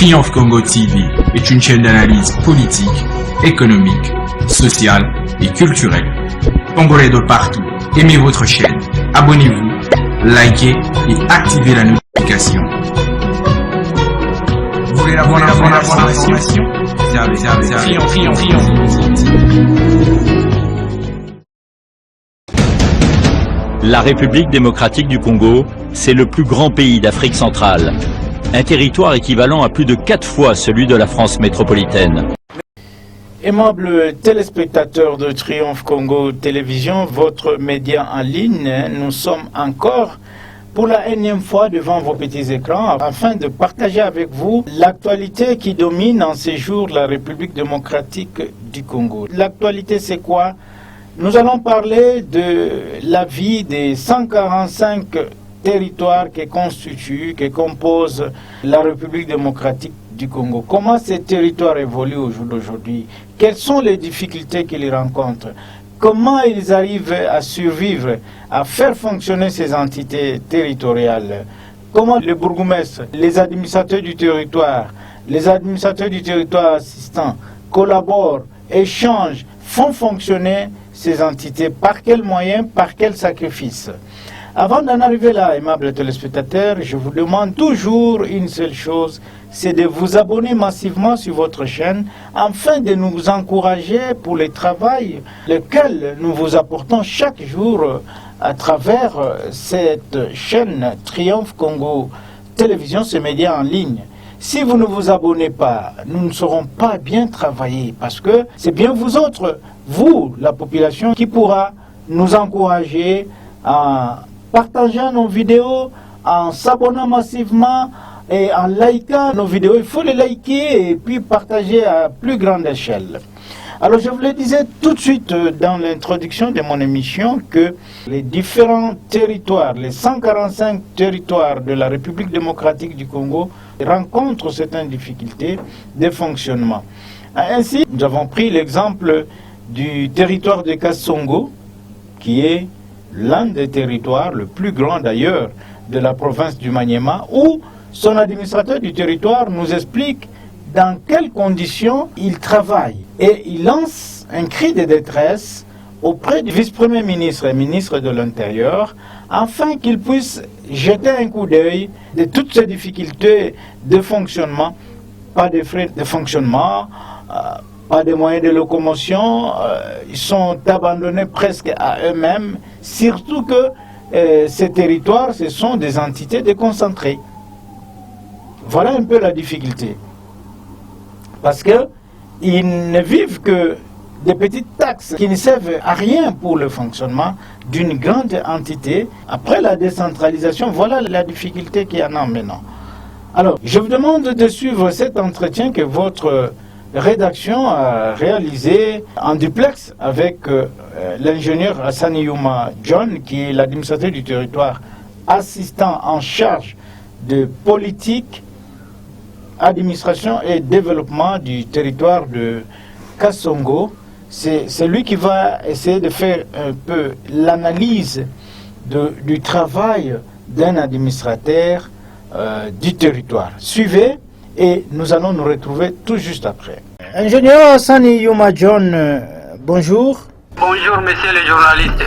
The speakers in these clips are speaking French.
Triomphe Congo TV est une chaîne d'analyse politique, économique, sociale et culturelle. Congolais de partout, aimez votre chaîne, abonnez-vous, likez et activez la notification. Vous voulez la bonne information? Triomphe. La République démocratique du Congo, c'est le plus grand pays d'Afrique centrale. Un territoire équivalent à plus de 4 fois celui de la France métropolitaine. Aimables téléspectateurs de Triomphe Congo Télévision, votre média en ligne, nous sommes encore pour la énième fois devant vos petits écrans afin de partager avec vous l'actualité qui domine en ces jours la République démocratique du Congo. L'actualité, c'est quoi? Nous allons parler de la vie des 145 territoires qui composent la République démocratique du Congo. Comment ces territoires évoluent au jour d'aujourd'hui? Quelles sont les difficultés qu'ils rencontrent? Comment ils arrivent à survivre, à faire fonctionner ces entités territoriales? Comment les bourgmestres, les administrateurs du territoire assistants collaborent, échangent, font fonctionner ces entités? Par quels moyens, par quels sacrifices? Avant d'en arriver là, aimables téléspectateurs, je vous demande toujours une seule chose, c'est de vous abonner massivement sur votre chaîne afin de nous encourager pour le travail lequel nous vous apportons chaque jour à travers cette chaîne Triomphe Congo Télévision, ce média en ligne. Si vous ne vous abonnez pas, nous ne saurons pas bien travailler parce que c'est bien vous autres, vous, la population, qui pourra nous encourager à partager nos vidéos, en s'abonnant massivement et en likant nos vidéos. Il faut les liker et puis partager à plus grande échelle. Alors je vous le disais tout de suite dans l'introduction de mon émission que les différents territoires, les 145 territoires de la République démocratique du Congo rencontrent certaines difficultés de fonctionnement. Ainsi, nous avons pris l'exemple du territoire de Kasongo, qui est l'un des territoires, le plus grand d'ailleurs, de la province du Maniema, où son administrateur du territoire nous explique dans quelles conditions il travaille. Et il lance un cri de détresse auprès du vice-premier ministre et ministre de l'Intérieur, afin qu'il puisse jeter un coup d'œil de toutes ces difficultés de fonctionnement, pas de frais de fonctionnement, pas de moyens de locomotion, ils sont abandonnés presque à eux-mêmes, surtout que ces territoires, ce sont des entités déconcentrées. Voilà un peu la difficulté. Parce qu'ils ne vivent que des petites taxes qui ne servent à rien pour le fonctionnement d'une grande entité. Après la décentralisation, voilà la difficulté qu'il y en a maintenant. Alors, je vous demande de suivre cet entretien que votre rédaction a réalisé en duplex avec l'ingénieur Hassani Youma John, qui est l'administrateur du territoire assistant en charge de politique, administration et développement du territoire de Kasongo. C'est lui qui va essayer de faire un peu l'analyse du travail d'un administrateur du territoire. Suivez et nous allons nous retrouver tout juste après. Ingénieur Hassani Youma John, bonjour. Bonjour, monsieur le journaliste.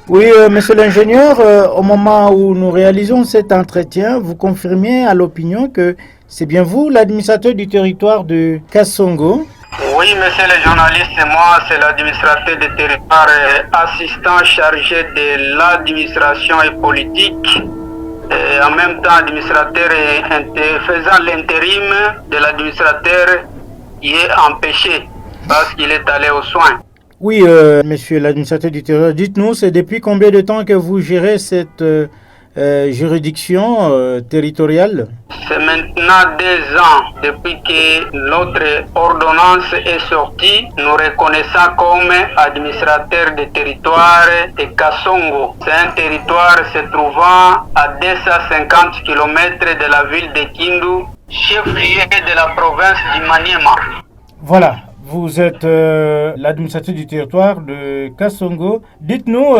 Oui, monsieur l'ingénieur, au moment où nous réalisons cet entretien, vous confirmez à l'opinion que c'est bien vous, l'administrateur du territoire de Kasongo? Oui, monsieur le journaliste, moi, c'est l'administrateur du territoire assistant chargé de l'administration et politique. Et en même temps administrateur et faisant l'intérim de l'administrateur qui est empêché parce qu'il est allé aux soins. Oui, monsieur l'administrateur du territoire, dites-nous, c'est depuis combien de temps que vous gérez cette juridiction territoriale? C'est maintenant 2 ans depuis que notre ordonnance est sortie, nous reconnaissant comme administrateur de territoire de Kasongo. C'est un territoire se trouvant à 250 km de la ville de Kindu, chef-lieu de la province du Maniema. Voilà. Vous êtes l'administrateur du territoire de Kasongo. Dites-nous,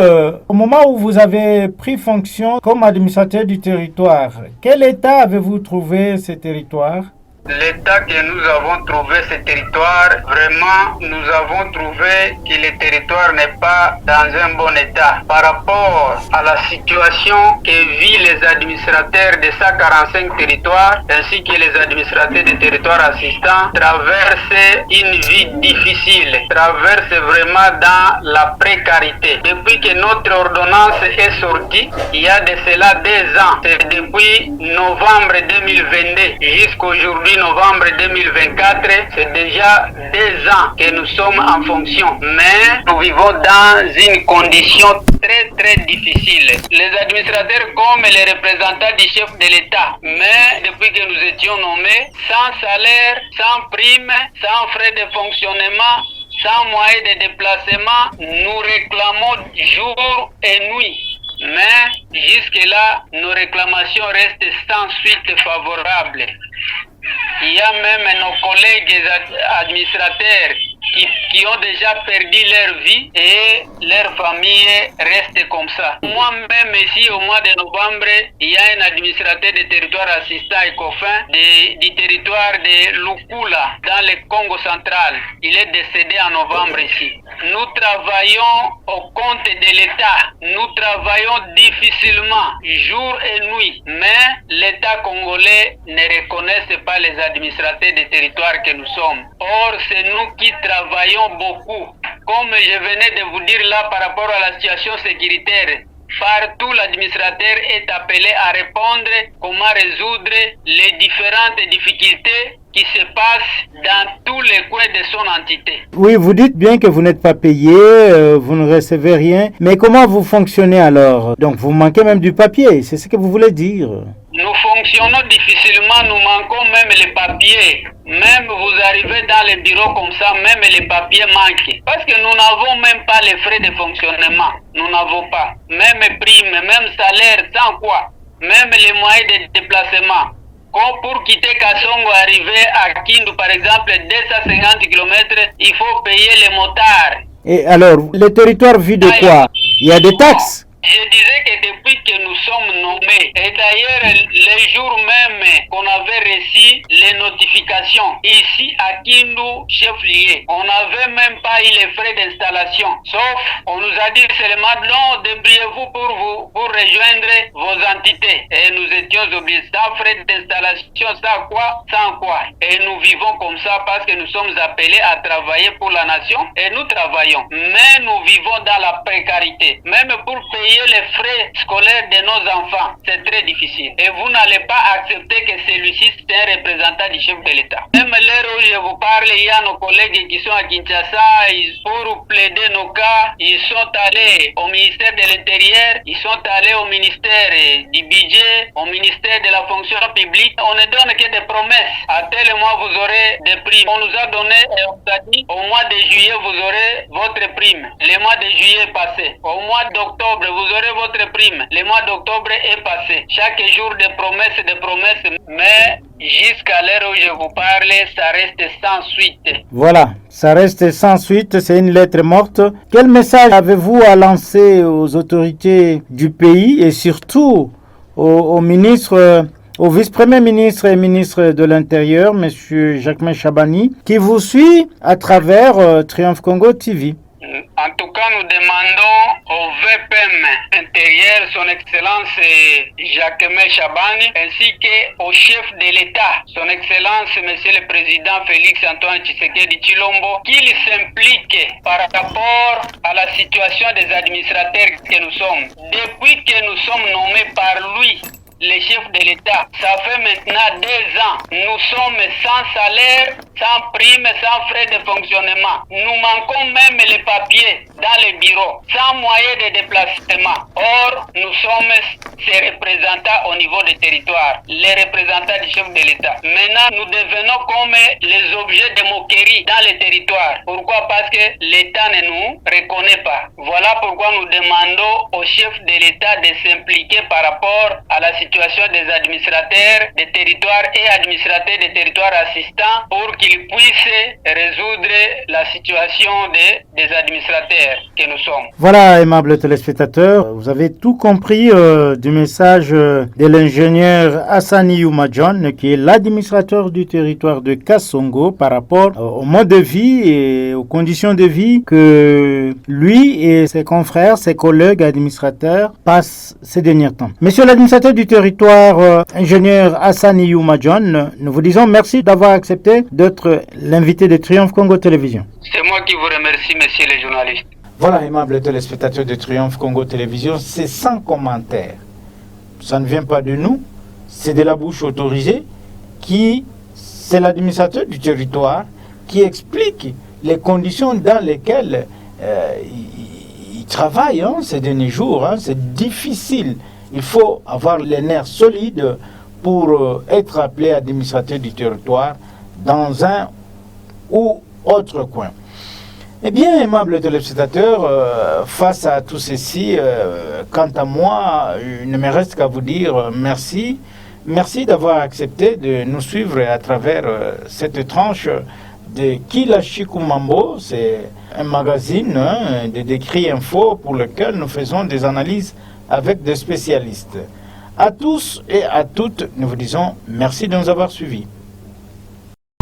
au moment où vous avez pris fonction comme administrateur du territoire, quel état avez-vous trouvé ces territoires? l'état que nous avons trouvé ce territoire, vraiment, nous avons trouvé que le territoire n'est pas dans un bon état par rapport à la situation que vivent les administrateurs de 145 territoires ainsi que les administrateurs des territoires assistants traversent une vie difficile, traversent vraiment dans la précarité. Depuis que notre ordonnance est sortie, il y a de cela 2 ans, c'est depuis novembre 2022 jusqu'aujourd'hui novembre 2024, c'est déjà 2 ans que nous sommes en fonction. Mais nous vivons dans une condition très difficile. Les administrateurs comme les représentants du chef de l'État, mais depuis que nous étions nommés, sans salaire, sans prime, sans frais de fonctionnement, sans moyens de déplacement, nous réclamons jour et nuit. Mais jusque-là, nos réclamations restent sans suite favorable. Il y a même nos collègues administrateurs qui ont déjà perdu leur vie et leur famille reste comme ça. Moi-même ici au mois de novembre, il y a un administrateur de territoire assistant ECOFIN du territoire de Lukula dans le Congo central. Il est décédé en novembre ici. Nous travaillons au compte de l'État. Nous travaillons difficilement, jour et nuit. Mais l'État congolais ne reconnaît pas les administrateurs des territoires que nous sommes. Or, c'est nous qui travaillons beaucoup. Comme je venais de vous dire là par rapport à la situation sécuritaire, partout l'administrateur est appelé à répondre comment résoudre les différentes difficultés qui se passent dans tous les coins de son entité. Oui, vous dites bien que vous n'êtes pas payé, vous ne recevez rien, mais comment vous fonctionnez alors? Donc vous manquez même du papier, c'est ce que vous voulez dire? Nous fonctionnons difficilement, nous manquons même les papiers. Même vous arrivez dans les bureaux comme ça, même les papiers manquent. Parce que nous n'avons même pas les frais de fonctionnement. Nous n'avons pas. Même prime, même salaire, sans quoi. Même les moyens de déplacement. Comme pour quitter Kassongo, arriver à Kindu, par exemple, 250 km, il faut payer les motards. Et alors, le territoire vit de quoi? Il y a des taxes? Je disais que depuis que nous sommes nommés, et d'ailleurs les jours même qu'on avait reçu les notifications ici à Kindu, chef-lieu, on n'avait même pas eu les frais d'installation. Sauf, on nous a dit seulement non, débrouillez-vous pour rejoindre vos entités. Et nous étions obligés, sans frais d'installation, sans quoi. Et nous vivons comme ça parce que nous sommes appelés à travailler pour la nation et nous travaillons. Mais nous vivons dans la précarité. Même pour payer les frais scolaires de nos enfants, c'est très difficile. Et vous n'allez pas accepter que celui-ci c'est un représentant du chef de l'État. Même l'heure où je vous parle, il y a nos collègues qui sont à Kinshasa, pour plaider nos cas, ils sont allés au ministère de l'Intérieur, ils sont allés au ministère du Budget, au ministère de la Fonction publique. On ne donne que des promesses. À tel mois, vous aurez des primes. On nous a donné, on nous a dit, au mois de juillet, vous aurez votre prime. Le mois de juillet est passé. Au mois d'octobre, vous aurez votre prime. Le mois d'octobre est passé. Chaque jour des promesses, mais jusqu'à l'heure où je vous parle, ça reste sans suite. Voilà, ça reste sans suite, c'est une lettre morte. Quel message avez-vous à lancer aux autorités du pays et surtout au ministre, au vice-premier ministre et ministre de l'Intérieur, M. Jacquemain Chabani, qui vous suit à travers Triomphe Congo TV? En tout cas, nous demandons au VPM intérieur, son Excellence Jacquemain Chabani, ainsi qu'au chef de l'État, son Excellence Monsieur le Président Félix Antoine Tshisekedi Tshilombo, qu'il s'implique par rapport à la situation des administrateurs que nous sommes. Depuis que nous sommes nommés par lui, le chef de l'État, ça fait maintenant 2 ans. Nous sommes sans salaire, sans prime, sans frais de fonctionnement. Nous manquons même les papiers dans les bureaux, sans moyens de déplacement. Or, nous sommes ces représentants au niveau des territoires, les représentants du chef de l'État. Maintenant, nous devenons comme les objets de moquerie dans les territoires. Pourquoi? Parce que l'État ne nous reconnaît pas. Voilà pourquoi nous demandons au chef de l'État de s'impliquer par rapport à la situation situation des administrateurs des territoires et administrateurs des territoires assistants pour qu'ils puissent résoudre la situation des administrateurs que nous sommes. Voilà, aimables téléspectateurs, vous avez tout compris du message de l'ingénieur Hassani Youma John, qui est l'administrateur du territoire de Kassongo par rapport au mode de vie et aux conditions de vie que lui et ses confrères, ses collègues administrateurs passent ces derniers temps. Monsieur l'administrateur du territoire, ingénieur Hassani Youma John, nous vous disons merci d'avoir accepté d'être l'invité de Triomphe Congo Télévision. C'est moi qui vous remercie, messieurs les journalistes. Voilà, aimables téléspectateurs de Triomphe Congo Télévision, c'est sans commentaire. Ça ne vient pas de nous, c'est de la bouche autorisée c'est l'administrateur du territoire qui explique les conditions dans lesquelles il travaille ces derniers jours. C'est difficile. Il faut avoir les nerfs solides pour être appelé administrateur du territoire dans un ou autre coin. Eh bien, aimables téléspectateurs, face à tout ceci, quant à moi, il ne me reste qu'à vous dire merci. Merci d'avoir accepté de nous suivre à travers cette tranche de Kila Chikumambo. C'est un magazine de Décrit Info pour lequel nous faisons des analyses avec des spécialistes. À tous et à toutes, nous vous disons merci de nous avoir suivis.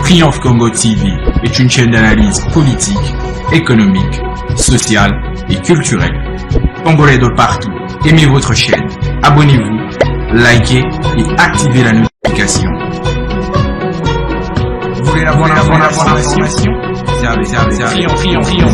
Triomphe Congo TV est une chaîne d'analyse politique, économique, sociale et culturelle. Congolais de partout, aimez votre chaîne, abonnez-vous, likez et activez la notification. Vous voulez avoir l'information? Triomphe.